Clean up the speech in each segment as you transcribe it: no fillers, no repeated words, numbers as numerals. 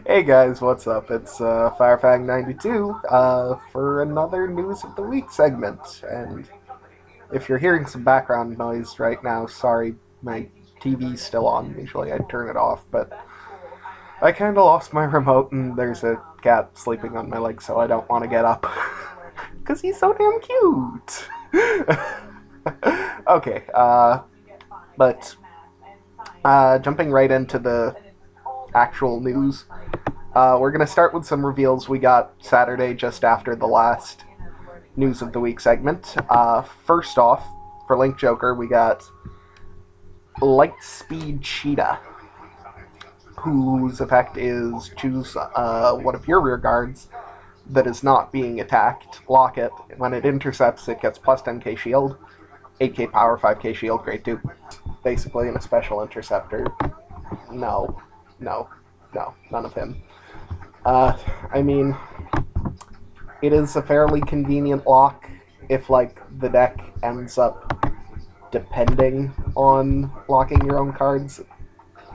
Hey guys, what's up? It's Firefang92 for another News of the Week segment. And if you're hearing some background noise right now, sorry, my TV's still on. Usually I'd turn it off, but I kind of lost my remote and there's a cat sleeping on my leg, so I don't want to get up. Because he's so damn cute! Okay, but jumping right into the actual news. We're going to start with some reveals we got Saturday just after the last News of the Week segment. First off, for Link Joker, we got Lightspeed Cheetah, whose effect is choose one of your rear guards that is not being attacked, lock it. When it intercepts, it gets plus 10k shield, 8k power, 5k shield, grade 2. Basically, in a special interceptor. No, none of him. I mean, it is a fairly convenient lock if, like, the deck ends up depending on locking your own cards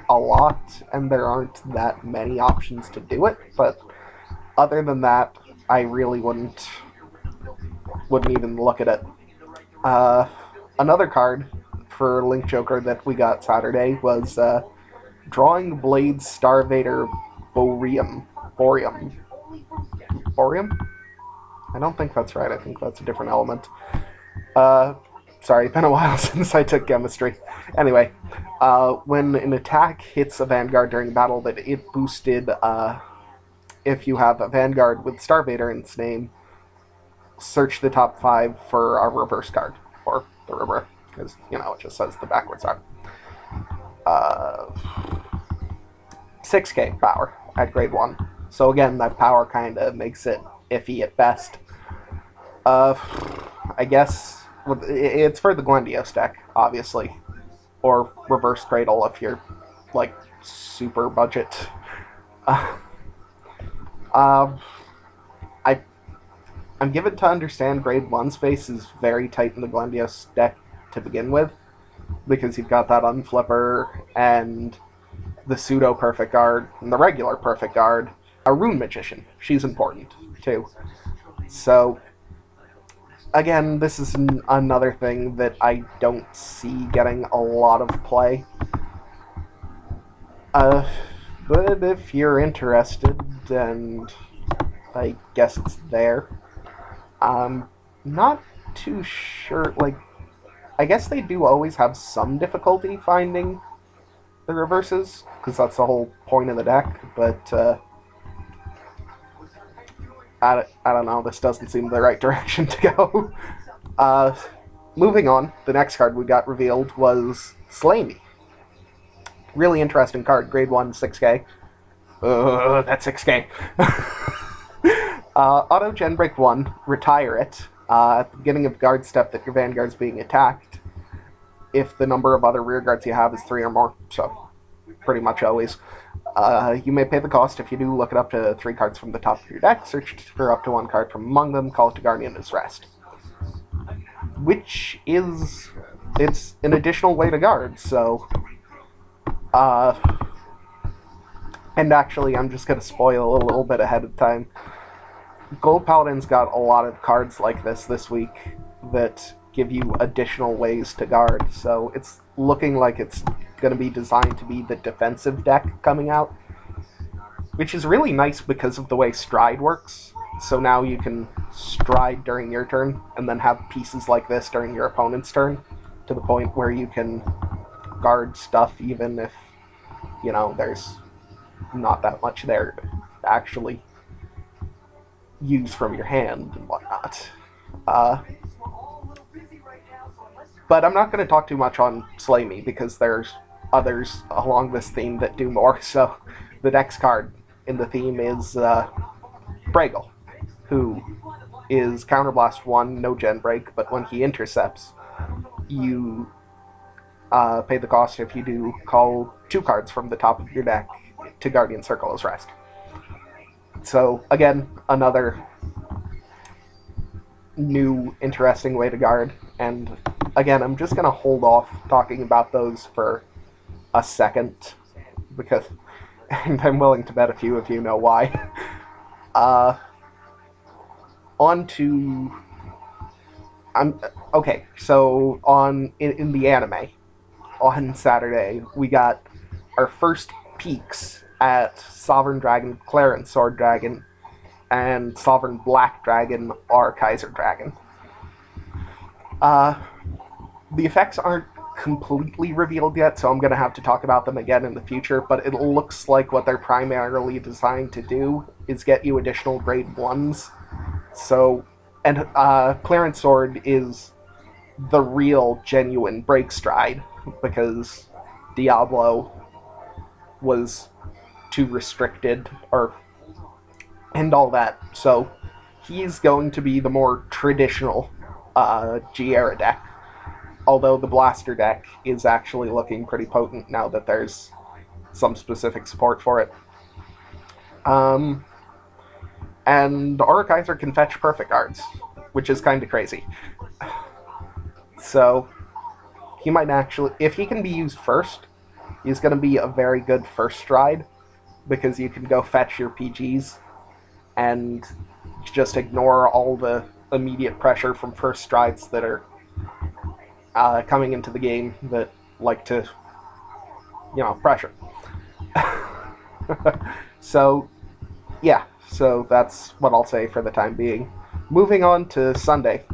a lot, and there aren't that many options to do it, but other than that, I really wouldn't even look at it. Another card for Link Joker that we got Saturday was, Drawing Blades Starvader Boreum. I don't think that's right. I think that's a different element. Sorry, it's been a while since I took chemistry. Anyway, when an attack hits a Vanguard during battle, that it boosted, if you have a Vanguard with Starvader in its name, search the top 5 for a reverse card. Or the river, because, it just says the backwards art. 6k power at grade 1. So again, that power kind of makes it iffy at best. I guess it's for the Glendios deck, obviously. Or Reverse Cradle if you're, like, super budget. I'm given to understand grade 1 space is very tight in the Glendios deck to begin with, because you've got that Unflipper and the pseudo perfect guard and the regular perfect guard. A Rune Magician, she's important too. So again, this is another thing that I don't see getting a lot of play. But if you're interested, and I guess it's there. I'm not too sure, like, I guess they do always have some difficulty finding the reverses, because that's the whole point of the deck, but, I don't know, this doesn't seem the right direction to go. Moving on, the next card we got revealed was Slay Me. Really interesting card, grade 1, 6k. That's 6k. Auto Gen Break 1, retire it. At the beginning of guard step that your Vanguard's being attacked, if the number of other rear guards you have is 3 or more, so pretty much always. You may pay the cost. If you do, look it up to 3 cards from the top of your deck, search for up to 1 card from among them, call it to Guardian as rest. Which is, it's an additional way to guard, so, and actually, I'm just gonna spoil a little bit ahead of time. Gold Paladin's got a lot of cards like this week that give you additional ways to guard, so it's looking like it's going to be designed to be the defensive deck coming out, which is really nice because of the way Stride works. So now you can Stride during your turn, and then have pieces like this during your opponent's turn, to the point where you can guard stuff even if, there's not that much there to actually use from your hand and whatnot. But I'm not going to talk too much on Slay Me, because there's others along this theme that do more. So the next card in the theme is Bragle, who is Counterblast 1, no Gen Break, but when he intercepts, you pay the cost. If you do, call 2 cards from the top of your deck to Guardian Circle as rest. So again, another new interesting way to guard, and again, I'm just going to hold off talking about those for a second, because and I'm willing to bet a few of you know why. On to... okay, so in the anime, on Saturday, we got our first peeks at Sovereign Dragon, Clarence Sword Dragon, and Sovereign Black Dragon, or Kaiser Dragon. The effects aren't completely revealed yet, so I'm going to have to talk about them again in the future, but it looks like what they're primarily designed to do is get you additional grade 1s. So, and Clarence Sword is the real, genuine Break Stride, because Diablo was too restricted, and all that. So, he's going to be the more traditional G-Era deck, although the Blaster deck is actually looking pretty potent now that there's some specific support for it. And Aura-Kaiser can fetch perfect cards, which is kind of crazy. So, he might actually... if he can be used first, he's going to be a very good first stride, because you can go fetch your PGs and just ignore all the immediate pressure from first strides that are coming into the game that like to, pressure. So, yeah. So that's what I'll say for the time being. Moving on to Sunday,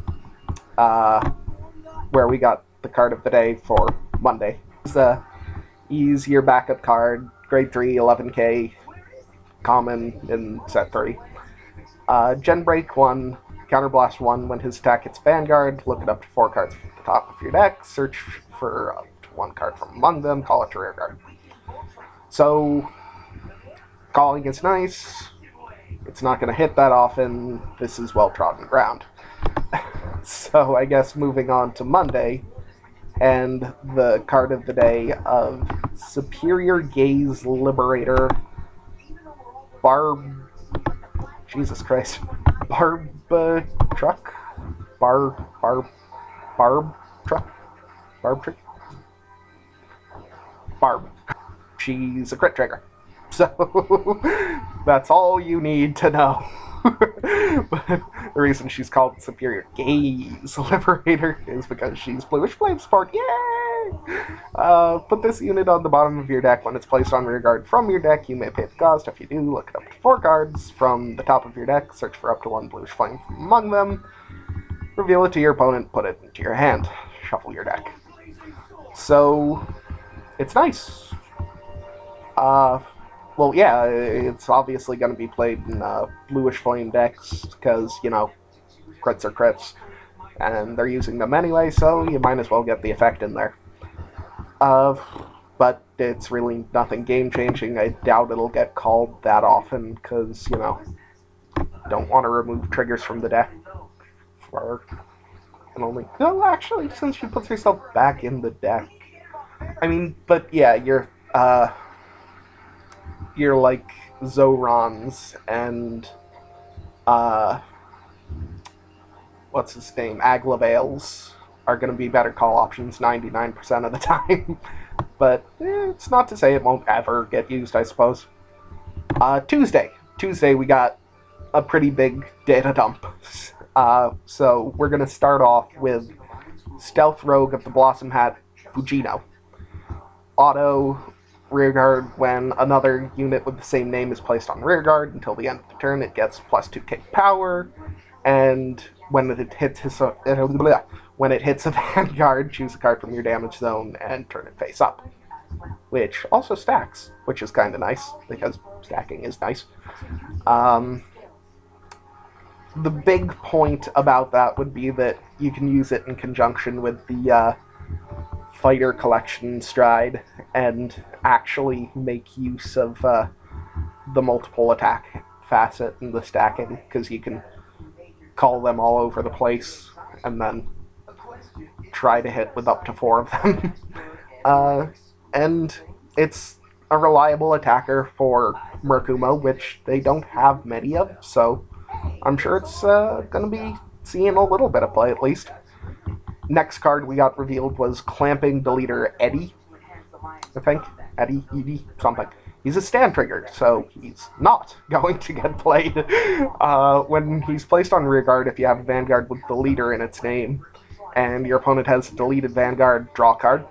where we got the card of the day for Monday. He's your backup card, grade 3, 11k, common in set 3. Gen Break 1, Counterblast 1, when his attack hits Vanguard, look it up to 4 cards from the top of your deck, search for up to 1 card from among them, call it to rear guard. So, calling is nice. It's not going to hit that often. This is well-trodden ground. So I guess moving on to Monday, and the card of the day of Superior Gaze Liberator Jesus Christ. Barb Truck? Barb Truck? Barb. She's a crit trigger. So, that's all you need to know. But the reason she's called Superior Gaze Liberator is because she's Bluish Flame Sport. Yay! Put this unit on the bottom of your deck. When it's placed on rear guard from your deck, you may pay the cost. If you do, look it up to 4 cards from the top of your deck. Search for up to 1 Bluish Flame from among them. Reveal it to your opponent. Put it into your hand. Shuffle your deck. So, it's nice. Well, yeah, it's obviously going to be played in Bluish Flame decks, because, crits are crits, and they're using them anyway, so you might as well get the effect in there. But it's really nothing game-changing. I doubt it'll get called that often, because, don't want to remove triggers from the deck. No, actually, since she puts herself back in the deck. I mean, but yeah, you're like Zorons and what's his name, Aglavales are going to be better call options 99% of the time. But it's not to say it won't ever get used, I suppose. Tuesday we got a pretty big data dump. So we're going to start off with Stealth Rogue of the Blossom Hat, Fujino. Auto rearguard: when another unit with the same name is placed on rearguard until the end of the turn, it gets plus 2k power, and when it hits a Vanguard, choose a card from your damage zone and turn it face up. Which also stacks, which is kind of nice, because stacking is nice. The big point about that would be that you can use it in conjunction with the Fighter Collection Stride and actually make use of the multiple attack facet and the stacking, because you can call them all over the place and then try to hit with up to 4 of them. And it's a reliable attacker for Murakumo, which they don't have many of, so I'm sure it's going to be seeing a little bit of play at least. Next card we got revealed was Clamping Deleter Eddie. I think. Eddie, something. he's a stand trigger, so he's not going to get played. When he's placed on rearguard, if you have a Vanguard with Deleter in its name, and your opponent has deleted Vanguard, draw a card.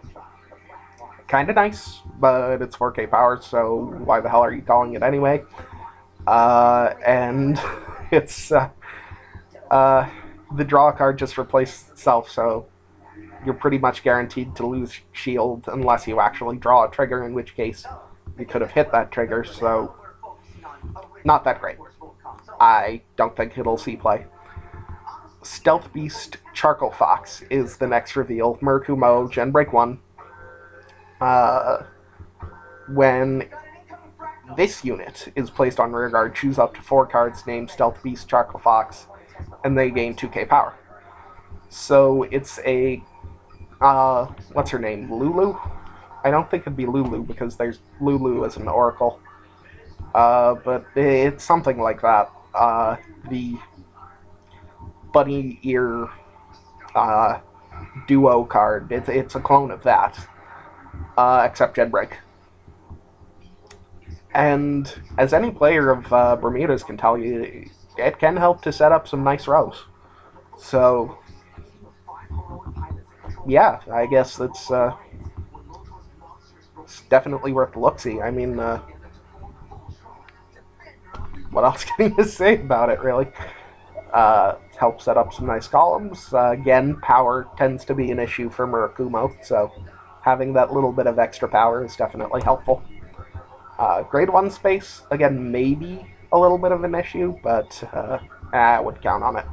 Kinda nice, but it's 4k power, so why the hell are you calling it anyway? And it's, the draw card just replaces itself, so you're pretty much guaranteed to lose shield unless you actually draw a trigger, in which case you could have hit that trigger, so not that great. I don't think it'll see play. Stealth Beast Charcoal Fox is the next reveal. Murakumo, Genbreak 1. When this unit is placed on rearguard, choose up to 4 cards named Stealth Beast Charcoal Fox, and they gain 2k power. So it's a, what's her name, Lulu? I don't think it'd be Lulu, because there's Lulu as an oracle. But it's something like that. The bunny ear duo card, it's a clone of that, except Genbreak. And as any player of Bermuda's can tell you, it can help to set up some nice rows. So, yeah, I guess it's definitely worth the look-see. I mean, what else can you say about it, really? Help set up some nice columns. Again, power tends to be an issue for Murakumo, so having that little bit of extra power is definitely helpful. Grade 1 space, again, maybe a little bit of an issue, but I would count on it.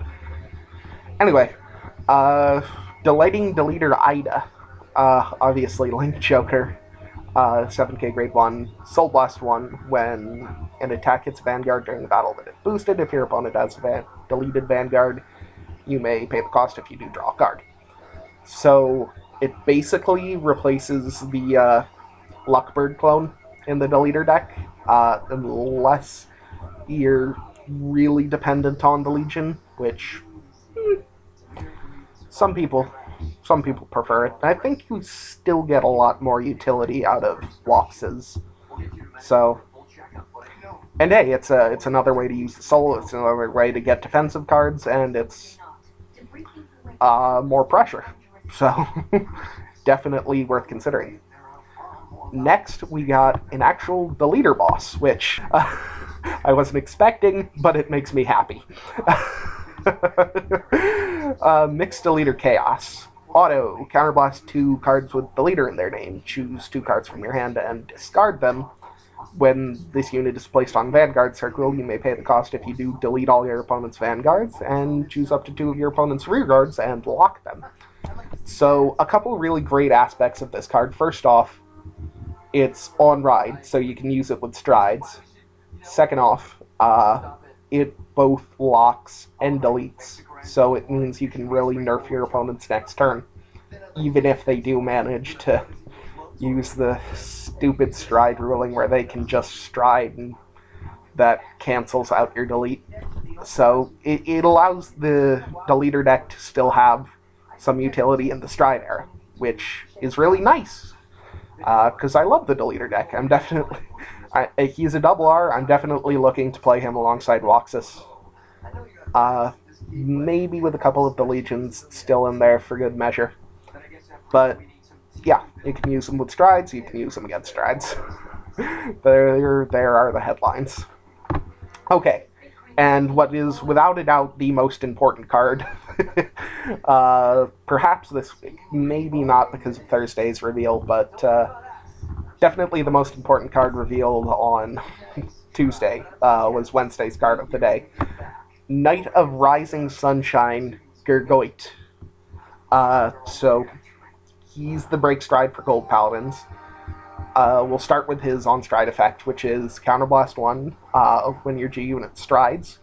Anyway, Delighting Deleter Ida, obviously Link Joker, 7k grade 1, Soul Blast 1, when an attack hits Vanguard during the battle that it boosted. If your opponent has a deleted Vanguard, you may pay the cost if you do draw a card. So it basically replaces the Luckbird clone in the Deleter deck, unless you're really dependent on the Legion, which some people prefer it. I think you still get a lot more utility out of Woxes. So, and hey, it's another way to use the soul. It's another way to get defensive cards, and it's more pressure. So, definitely worth considering. Next, we got an actual Deleter boss, which I wasn't expecting, but it makes me happy. Mixed Deleter Chaos. Auto, counterblast 2 cards with Deleter in their name. Choose 2 cards from your hand and discard them. When this unit is placed on Vanguard Circle, you may pay the cost. If you do, delete all your opponent's Vanguards, and choose up to 2 of your opponent's rearguards and lock them. So, a couple really great aspects of this card. First off, it's on ride, so you can use it with strides. Second off, it both locks and deletes, so it means you can really nerf your opponent's next turn, even if they do manage to use the stupid stride ruling where they can just stride and that cancels out your delete. So it allows the Deleter deck to still have some utility in the stride era, which is really nice, because I love the Deleter deck. I'm definitely... he's a double R. I'm definitely looking to play him alongside Woxus. Maybe with a couple of the Legions still in there for good measure. But, yeah, you can use them with strides, you can use them against strides. There are the headlines. Okay, and what is without a doubt the most important card, perhaps this week, maybe not because of Thursday's reveal, but definitely the most important card revealed on Tuesday was Wednesday's card of the day. Knight of Rising Sunshine Gergoit. So he's the break stride for Gold Paladins. We'll start with his on-stride effect, which is Counterblast 1. When your G unit strides,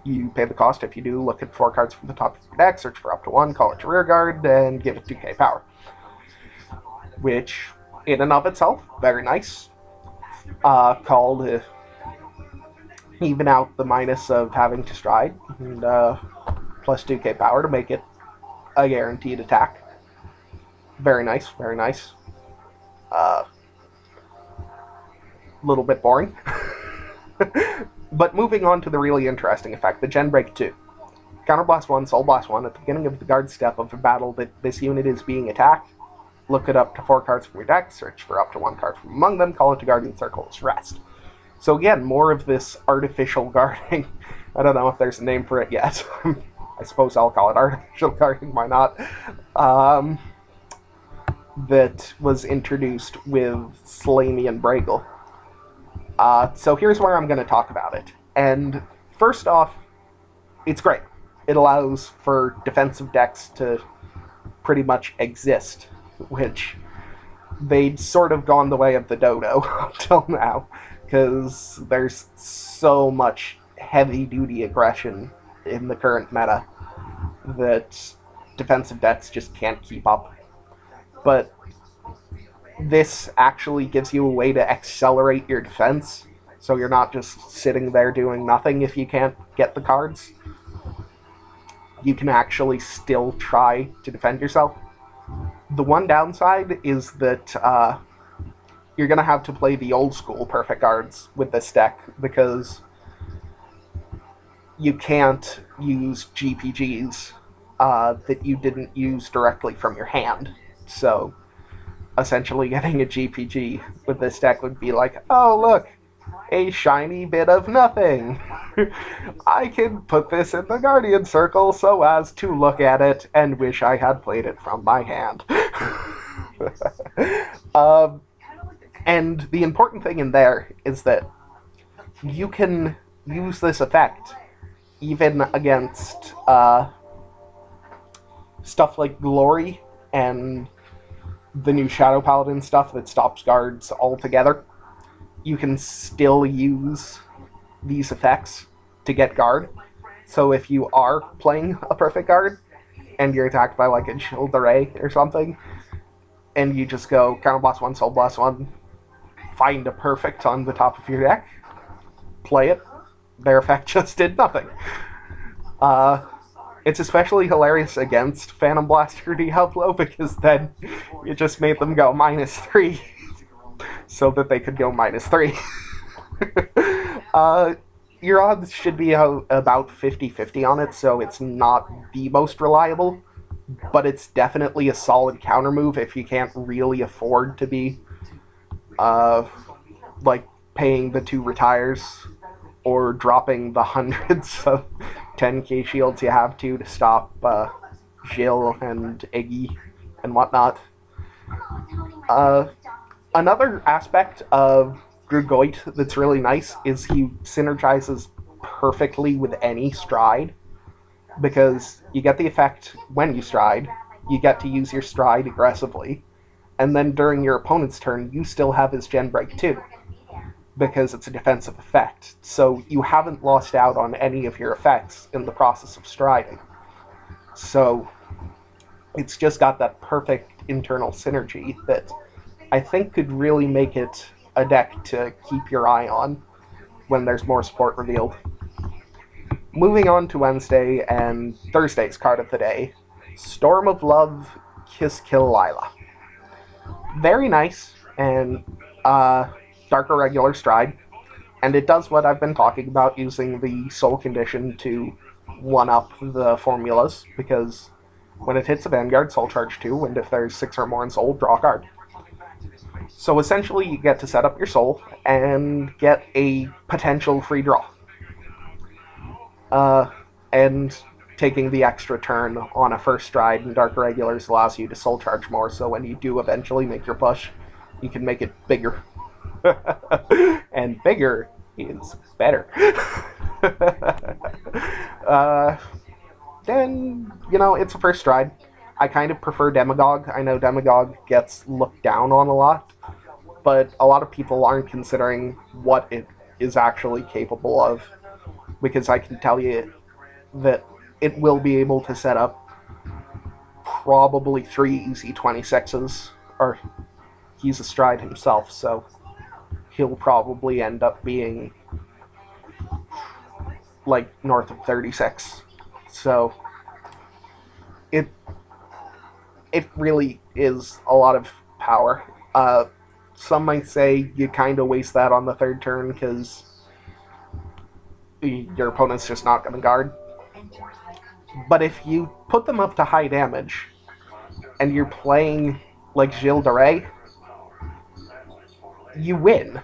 you pay the cost. If you do, look at 4 cards from the top of your deck, search for up to 1, call it your rearguard, and give it 2k power. Which, in and of itself, very nice. Called to even out the minus of having to stride, and plus 2k power to make it a guaranteed attack. Very nice, very nice. little bit boring. But moving on to the really interesting effect, the Genbreak 2. Counterblast 1, Soul Blast 1, at the beginning of the guard step of a battle that this unit is being attacked, look it up to 4 cards from your deck, search for up to 1 card from among them, call it to Guardian Circle as rest. So again, more of this artificial guarding. I don't know if there's a name for it yet. I suppose I'll call it artificial guarding, why not? That was introduced with Slamey and Braigle. So here's where I'm going to talk about it. And first off, it's great. It allows for defensive decks to pretty much exist, which they'd sort of gone the way of the Dodo up till now, because there's so much heavy-duty aggression in the current meta that defensive decks just can't keep up. But this actually gives you a way to accelerate your defense, so you're not just sitting there doing nothing if you can't get the cards. You can actually still try to defend yourself. The one downside is that you're going to have to play the old school perfect guards with this deck, because you can't use GPGs that you didn't use directly from your hand. So essentially getting a GPG with this deck would be like, oh look, a shiny bit of nothing. I can put this in the Guardian Circle so as to look at it and wish I had played it from my hand. And the important thing in there is that you can use this effect even against stuff like Glory and the new Shadow Paladin stuff that stops guards altogether. You can still use these effects to get guard. So if you are playing a perfect guard and you're attacked by like a Gilderay or something, and you just go Counterblast 1, Soul Blast 1, find a perfect on the top of your deck, play it, their effect just did nothing. It's especially hilarious against Phantom Blaster Diablo, because then you just made them go -3 so that they could go -3. Your odds should be about 50-50 on it, so it's not the most reliable, but it's definitely a solid counter move if you can't really afford to be like paying the 2 retires or dropping the hundreds of 10k shields you have to stop Jill and Iggy and whatnot. Another aspect of Grugoit that's really nice is he synergizes perfectly with any stride, because you get the effect when you stride, you get to use your stride aggressively, and then during your opponent's turn you still have his Genbreak too, because it's a defensive effect, so you haven't lost out on any of your effects in the process of striding. So it's just got that perfect internal synergy that I think could really make it a deck to keep your eye on when there's more support revealed. Moving on to Wednesday and Thursday's card of the day, Storm of Love, Kiss Kill Lila. Very nice, and darker regular stride, and it does what I've been talking about, using the soul condition to one-up the formulas, because when it hits a Vanguard, Soul Charge 2, and if there's 6 or more in Soul, draw a card. So essentially you get to set up your Soul and get a potential free draw. And taking the extra turn on a first stride in Dark Regulars allows you to Soul Charge more, so when you do eventually make your push, you can make it bigger. And bigger is better. Then, you know, it's a first stride. I kind of prefer Demagogue. I know Demagogue gets looked down on a lot, but a lot of people aren't considering what it is actually capable of, because I can tell you that it will be able to set up probably 3 easy 26s, or he's a stride himself, so he'll probably end up being like north of 36. So it really is a lot of power. some might say you kind of waste that on the third turn because your opponent's just not going to guard. But if you put them up to high damage and you're playing like Gilles de Rais, you win.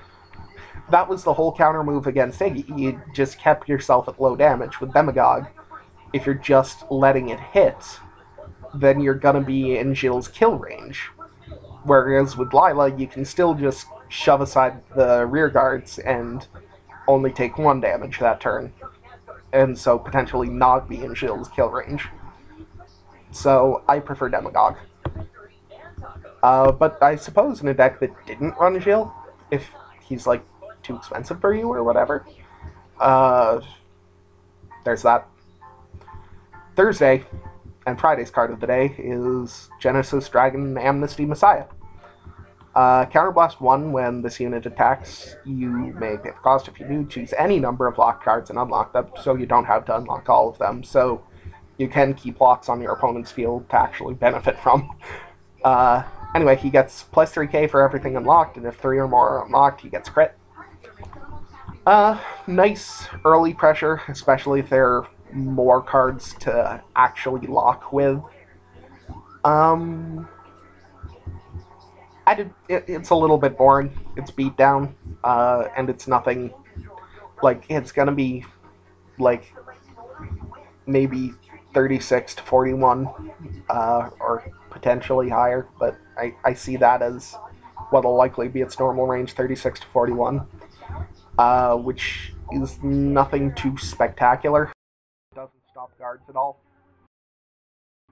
That was the whole counter move against Iggy. You just kept yourself at low damage. With Demagogue, if you're just letting it hit, then you're gonna be in Gilles' kill range. Whereas with Lila, you can still just shove aside the rear guards and only take 1 damage that turn. And so potentially not be in Gilles' kill range. So I prefer Demagogue. But I suppose in a deck that didn't run Gilles, if he's like too expensive for you or whatever, there's that. Thursday and Friday's card of the day is Genesis Dragon Amnesty Messiah. Counterblast 1, when this unit attacks, you may pay the cost. If you do, choose any number of locked cards and unlock them, so you don't have to unlock all of them, so you can keep locks on your opponent's field to actually benefit from. Anyway, he gets plus 3k for everything unlocked, and if 3 or more are unlocked, he gets crit. Nice early pressure, especially if there are more cards to actually lock with. It's a little bit boring. It's beat down, and it's nothing, like, it's gonna be, like, maybe 36 to 41, or potentially higher, but I see that as what'll likely be its normal range, 36 to 41, which is nothing too spectacular. It doesn't stop guards at all,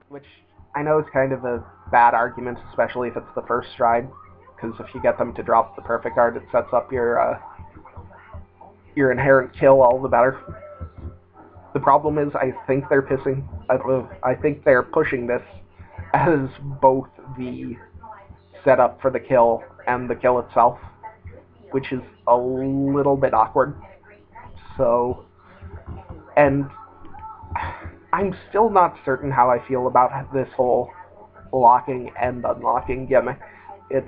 which I know is kind of a bad argument, especially if it's the first stride, because if you get them to drop the perfect guard, it sets up your inherent kill all the better. The problem is, I think they're I think they're pushing this as both the setup for the kill and the kill itself, which is a little bit awkward. So, and I'm still not certain how I feel about this whole locking and unlocking gimmick. It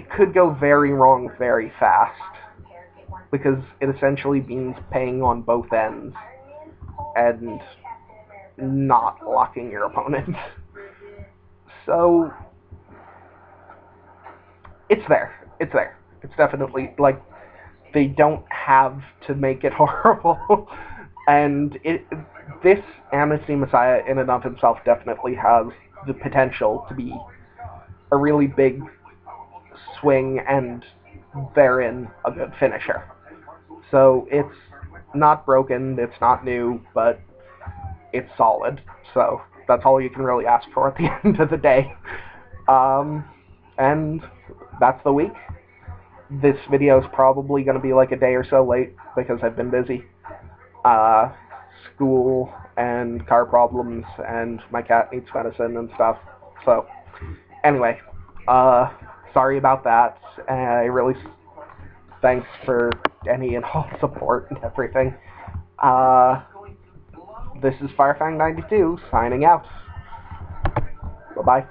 could go very wrong very fast, because it essentially means paying on both ends and not locking your opponent. So, it's there. It's there. It's definitely, like, they don't have to make it horrible. And this Amnesty Messiah in and of himself definitely has the potential to be a really big swing and therein a good finisher. So it's not broken, it's not new, but it's solid. So that's all you can really ask for at the end of the day. And that's the week. This video is probably going to be like a day or so late because I've been busy. School and car problems, and my cat needs medicine and stuff. So, anyway, sorry about that. I really thanks for any and all support and everything. This is Firefang92 signing out. Bye-bye.